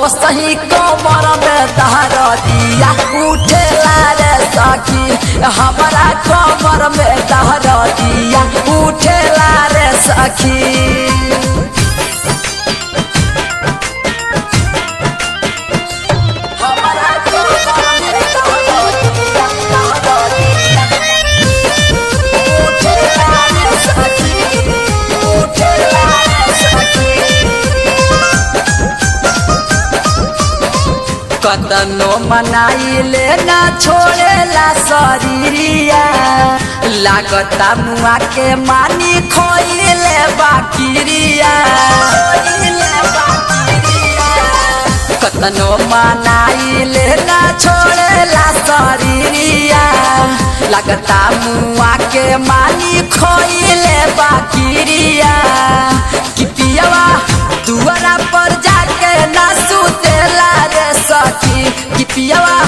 तो सही कमर में दहरदिया उठेला रे सखी हमारा कमर में दहरदिया उठेला रे सखी। कतनो मनाई लेना छोड़ेला शरीरिया लागता मुआ के मानी खोइले बाकिरिया। कतनो मनाई लेना छोड़ेला शरीरिया लागता मुआ के मानी खोइले बाकिरिया। कि पियवा दुआरा पर जाके ना सुतेला रे सखी कि पियवा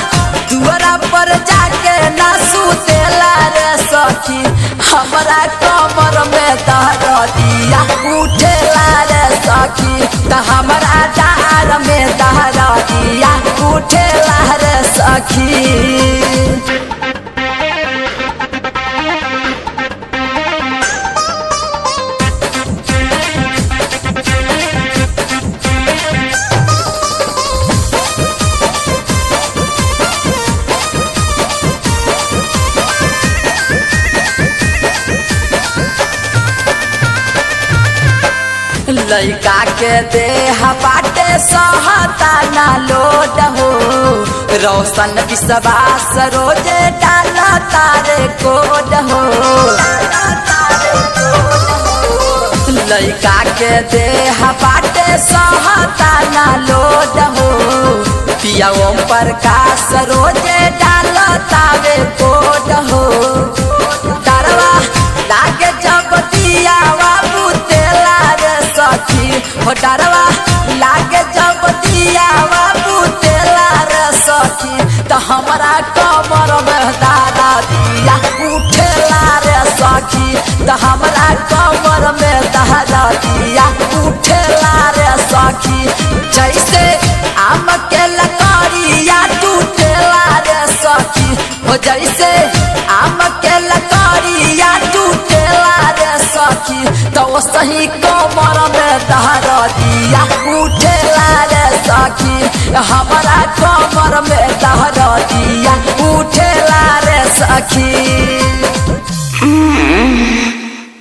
दुआरा पर जाके ना सुतेला रे सखी हमारा कमर में दहरदिया उठेला रे सखी त हमारा डार में दहरदिया उठेला रे सखी। लइका के देह बाटे सहता ना लोड हो रोशन विश्वास रोजे डाला तारे कोड हो। लइका के देह बाटे सहता ना लोड हो पिया ओम प्रकाश रोजे डाला तारे कोड हो। डरवा लागे जब दिया बाबू तेला रे सखी हो डरवा लागे जब दिया बाबू तेला रे सखी तो हमारा कमर में दहरदिया उठेला रे सखी तो हमारा कमर में दहरदिया उठेला रे सखी। जैसे आम के लकड़िया टूटेला रे सखी हो जैसे आम के लकड़िया टूटेला रे सखी तो सही कमर में दहरदिया उठेला रे सखी हमारा कमर में दहरदिया उठेला रे सखी।